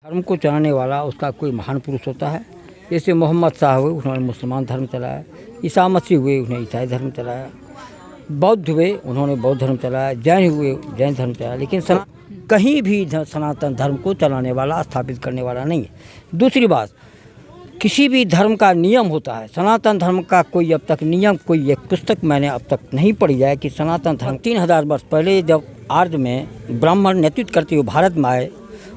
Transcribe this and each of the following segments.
धर्म को चलाने वाला उसका कोई महान पुरुष होता है। जैसे मोहम्मद साहब हुए, उन्होंने मुसलमान धर्म चलाया। ईसा मसीह हुए, उन्होंने ईसाई धर्म चलाया। बौद्ध हुए, उन्होंने बौद्ध धर्म चलाया। जैन हुए, जैन धर्म चलाया। लेकिन कहीं भी सनातन धर्म को चलाने वाला, स्थापित करने वाला नहीं है। दूसरी बात, किसी भी धर्म का नियम होता है। सनातन धर्म का कोई अब तक नियम, कोई एक पुस्तक मैंने अब तक नहीं पढ़ी है कि सनातन धर्म 3000 वर्ष पहले जब आर्य में ब्राह्मण नेतृत्व करते हुए भारत में आए,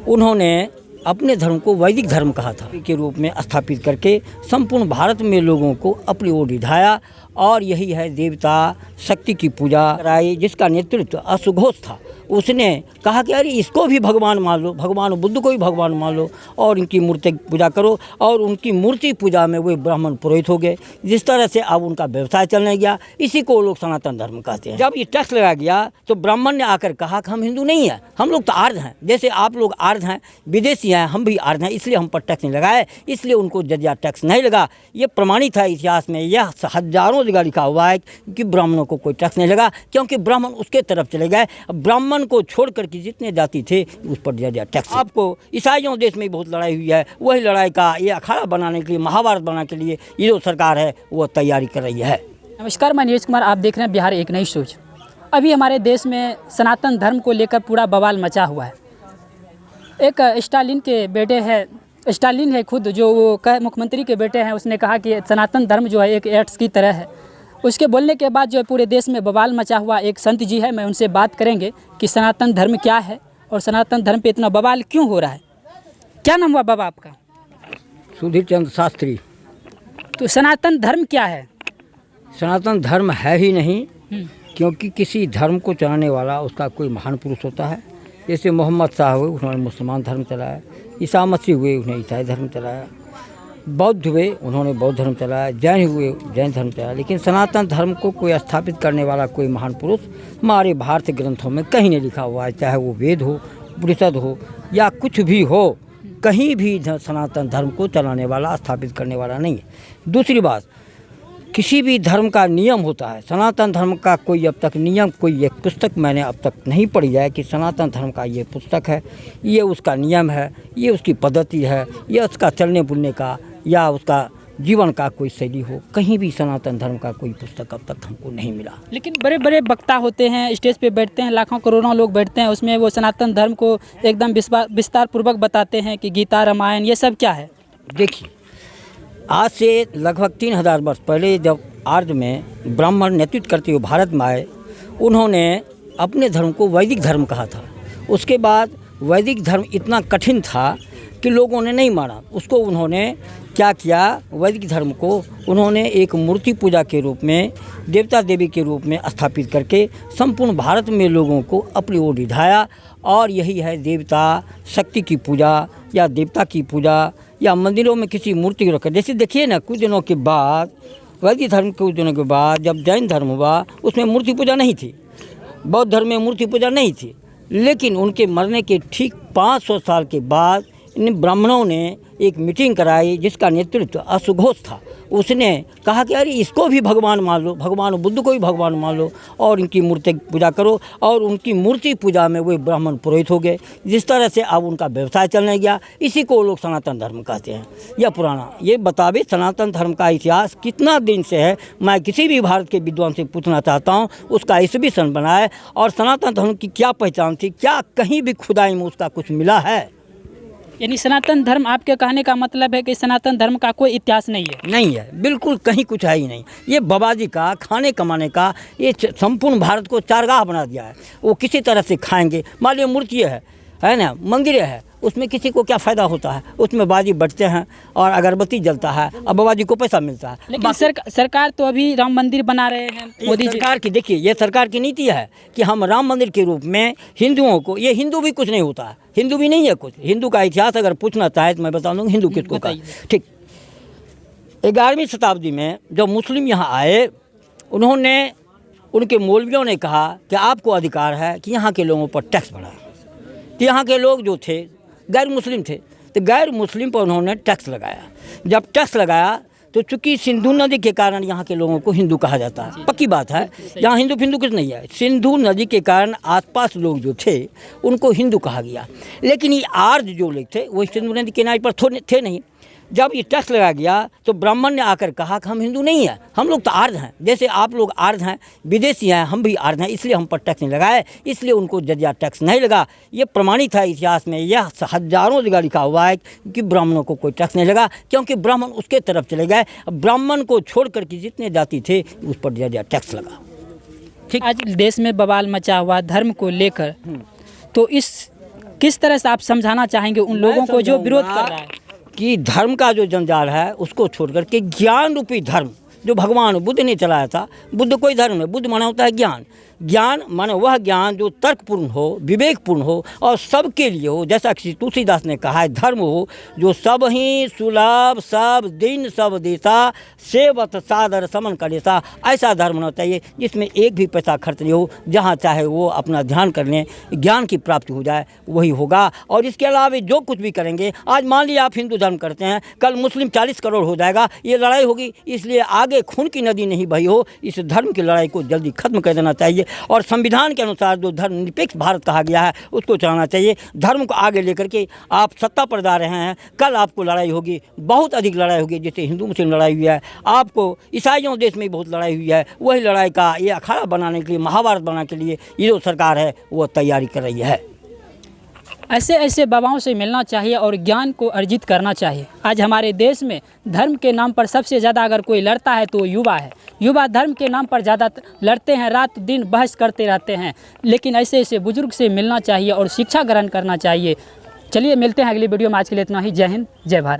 उन्होंने अपने धर्म को वैदिक धर्म कहा था के रूप में स्थापित करके संपूर्ण भारत में लोगों को अपनी ओर रिझाया। और यही है देवता शक्ति की पूजा कराई, जिसका नेतृत्व असुघोष था। उसने कहा कि अरे इसको भी भगवान मान लो, भगवान बुद्ध को भी भगवान मान लो और इनकी मूर्ति पूजा करो। और उनकी मूर्ति पूजा में वे ब्राह्मण पुरोहित हो गए। जिस तरह से अब उनका व्यवसाय चलने गया, इसी को लोग सनातन धर्म कहते हैं। जब ये टैक्स लगा गया तो ब्राह्मण ने आकर कहा कि हम हिंदू नहीं हैं, हम लोग तो आर्य हैं। जैसे आप लोग आर्य हैं, विदेशी हैं, हम भी आर्य हैं, इसलिए हम पर टैक्स नहीं लगाए, इसलिए उनको जजिया टैक्स नहीं लगा। ये प्रमाणित है इतिहास में, यह हजारों जगह लिखा हुआ है कि ब्राह्मणों को कोई टैक्स नहीं लगा, क्योंकि ब्राह्मण उसके तरफ चले गए। ब्राह्मण को छोड़ करके जितने जाति थे उस पर दिया टैक्स। आपको ईसाइयों देश में बहुत लड़ाई हुई है, वही लड़ाई का ये अखाड़ा बनाने के लिए, महाभारत बनाने के लिए ये जो सरकार है वो तैयारी कर रही है। नमस्कार, मैं नीरज कुमार, आप देख रहे हैं बिहार एक नई सोच। अभी हमारे देश में सनातन धर्म को लेकर पूरा बवाल मचा हुआ है। एक स्टालिन के बेटे हैं, स्टालिन है खुद, जो वो मुख्यमंत्री के बेटे हैं, उसने कहा कि सनातन धर्म जो है एक एड्स की तरह है। उसके बोलने के बाद जो है पूरे देश में बवाल मचा हुआ। एक संत जी है, मैं उनसे बात करेंगे कि सनातन धर्म क्या है और सनातन धर्म पे इतना बवाल क्यों हो रहा है। क्या नाम हुआ बाबा आपका? सुधीर चंद्र शास्त्री। तो सनातन धर्म क्या है? सनातन धर्म है ही नहीं, क्योंकि किसी धर्म को चलाने वाला उसका कोई महान पुरुष होता है। जैसे मोहम्मद साहब हुए, उन्होंने मुसलमान धर्म चलाया। ईसा मसीह हुए, उन्होंने ईसाई धर्म चलाया। बौद्ध हुए, उन्होंने बौद्ध धर्म चलाया। जैन हुए, जैन धर्म चलाया। लेकिन सनातन धर्म को कोई स्थापित करने वाला कोई महान पुरुष हमारे भारतीय ग्रंथों में कहीं नहीं लिखा हुआ है। चाहे वो वेद हो, उपनिषद हो या कुछ भी हो, कहीं भी सनातन धर्म को चलाने वाला, स्थापित करने वाला नहीं है। दूसरी बात, किसी भी धर्म का नियम होता है। सनातन धर्म का कोई अब तक नियम, कोई एक पुस्तक मैंने अब तक नहीं पढ़ी है कि सनातन धर्म का ये पुस्तक है, ये उसका नियम है, ये उसकी पद्धति है, ये उसका चलने बुलने का या उसका जीवन का कोई शैली हो। कहीं भी सनातन धर्म का कोई पुस्तक अब तक हमको नहीं मिला। लेकिन बड़े बड़े वक्ता होते हैं, स्टेज पे बैठते हैं, लाखों करोड़ों लोग बैठते हैं, उसमें वो सनातन धर्म को एकदम विस्तार पूर्वक बताते हैं कि गीता, रामायण, ये सब क्या है। देखिए, आज से लगभग 3000 वर्ष पहले जब आर्य में ब्राह्मण नेतृत्व करते हुए भारत में आए, उन्होंने अपने धर्म को वैदिक धर्म कहा था। उसके बाद वैदिक धर्म इतना कठिन था कि लोगों ने नहीं माना उसको। उन्होंने क्या किया, वैदिक धर्म को उन्होंने एक मूर्ति पूजा के रूप में, देवता देवी के रूप में स्थापित करके संपूर्ण भारत में लोगों को अपनी ओर रिझाया। और यही है देवता शक्ति की पूजा या देवता की पूजा, या मंदिरों में किसी मूर्ति को रखकर। जैसे देखिए ना, कुछ दिनों के बाद वैदिक धर्म के कुछ दिनों के बाद जब जैन धर्म हुआ, उसमें मूर्ति पूजा नहीं थी। बौद्ध धर्म में मूर्ति पूजा नहीं थी। लेकिन उनके मरने के ठीक 500 साल के बाद इन ब्राह्मणों ने एक मीटिंग कराई, जिसका नेतृत्व असुघोष था। उसने कहा कि अरे इसको भी भगवान मान लो, भगवान बुद्ध को भी भगवान मान लो और इनकी मूर्ति पूजा करो। और उनकी मूर्ति पूजा में वे ब्राह्मण पुरोहित हो गए। जिस तरह से अब उनका व्यवसाय चलने गया, इसी को लोग सनातन धर्म कहते हैं। यह पुराना, ये बतावे सनातन धर्म का इतिहास कितना दिन से है। मैं किसी भी भारत के विद्वान से पूछना चाहता हूँ, उसका ईस्वी सन बनाए और सनातन धर्म की क्या पहचान थी, क्या कहीं भी खुदाई में उसका कुछ मिला है। यानी सनातन धर्म, आपके कहने का मतलब है कि सनातन धर्म का कोई इतिहास नहीं है? नहीं है, बिल्कुल कहीं कुछ है ही नहीं। ये बाबाजी का खाने कमाने का, ये संपूर्ण भारत को चारगाह बना दिया है। वो किसी तरह से खाएंगे। मान लीजिए मूर्ति है ना, मंदिर है, उसमें किसी को क्या फ़ायदा होता है? उसमें बाजी बटते हैं और अगरबत्ती जलता है और बाबाजी को पैसा मिलता है। लेकिन सरकार तो अभी राम मंदिर बना रहे हैं मोदी जी। सरकार की देखिए, ये सरकार की नीति है कि हम राम मंदिर के रूप में हिंदुओं को, ये हिंदू भी कुछ नहीं होता है, हिंदू भी नहीं है कुछ। हिंदू का इतिहास अगर पूछना चाहे तो मैं बता दूँगा हिंदू किसको का। ठीक, 11वीं शताब्दी में जब मुस्लिम यहाँ आए, उन्होंने, उनके मौलवियों ने कहा कि आपको अधिकार है कि यहाँ के लोगों पर टैक्स बढ़ाए। तो यहाँ के लोग जो थे गैर मुस्लिम थे, तो गैर मुस्लिम पर उन्होंने टैक्स लगाया। जब टैक्स लगाया तो चूंकि सिंधु नदी के कारण यहाँ के लोगों को हिंदू कहा जाता है, पक्की बात है, यहाँ हिंदू फिंदू कुछ नहीं है। सिंधु नदी के कारण आसपास लोग जो थे उनको हिंदू कहा गया, लेकिन ये आर्य जो लोग थे वो सिंधु नदी किनारे पर थे नहीं। जब ये टैक्स लगा गया तो ब्राह्मण ने आकर कहा कि हम हिंदू नहीं हैं, हम लोग तो आर्य हैं, जैसे आप लोग आर्य हैं, विदेशी हैं, हम भी आर्य हैं, इसलिए हम पर टैक्स नहीं लगाए, इसलिए उनको जजिया टैक्स नहीं लगा। ये प्रमाणित है इतिहास में, यह हजारों जगह लिखा हुआ है कि ब्राह्मणों को कोई टैक्स नहीं लगा, क्योंकि ब्राह्मण उसके तरफ चले गए। ब्राह्मण को छोड़ करके जितने जाति थे उस पर जजिया टैक्स लगा। ठीक, आज देश में बवाल मचा हुआ धर्म को लेकर, तो इस किस तरह से आप समझाना चाहेंगे उन लोगों को जो विरोध कर रहा है कि धर्म का जो जंजाल है उसको छोड़ करके ज्ञान रूपी धर्म जो भगवान बुद्ध ने चलाया था। बुद्ध कोई धर्म है, बुद्ध माना होता है ज्ञान। ज्ञान माने वह ज्ञान जो तर्कपूर्ण हो, विवेकपूर्ण हो और सबके लिए हो, जैसा कि तुलसीदास ने कहा है, धर्म हो जो सब ही सुलभ सब दिन सब देता सेवत सादर समन करेसा। ऐसा धर्म होना चाहिए जिसमें एक भी पैसा खर्च नहीं हो, जहाँ चाहे वो अपना ध्यान कर लें, ज्ञान की प्राप्ति हो जाए, वही होगा। और इसके अलावा जो कुछ भी करेंगे, आज मान लिया आप हिंदू धर्म करते हैं, कल मुस्लिम 40 करोड़ हो जाएगा, ये लड़ाई होगी। इसलिए आगे खून की नदी नहीं बही हो, इस धर्म की लड़ाई को जल्दी खत्म कर देना चाहिए और संविधान के अनुसार जो धर्मनिरपेक्ष भारत कहा गया है उसको चलाना चाहिए। धर्म को आगे लेकर के आप सत्ता पर जा रहे हैं, कल आपको लड़ाई होगी, बहुत अधिक लड़ाई होगी। जैसे हिंदू मुस्लिम लड़ाई हुई है, आपको ईसाइयों देश में बहुत लड़ाई हुई है, वही लड़ाई का ये अखाड़ा बनाने के लिए, महाभारत बनाने के लिए ये जो सरकार है वो तैयारी कर रही है। ऐसे ऐसे बाबाओं से मिलना चाहिए और ज्ञान को अर्जित करना चाहिए। आज हमारे देश में धर्म के नाम पर सबसे ज़्यादा अगर कोई लड़ता है तो युवा है। युवा धर्म के नाम पर ज़्यादा लड़ते हैं, रात दिन बहस करते रहते हैं, लेकिन ऐसे ऐसे बुजुर्ग से मिलना चाहिए और शिक्षा ग्रहण करना चाहिए। चलिए मिलते हैं अगली वीडियो में, आज के लिए इतना ही। जय हिंद, जय भारत।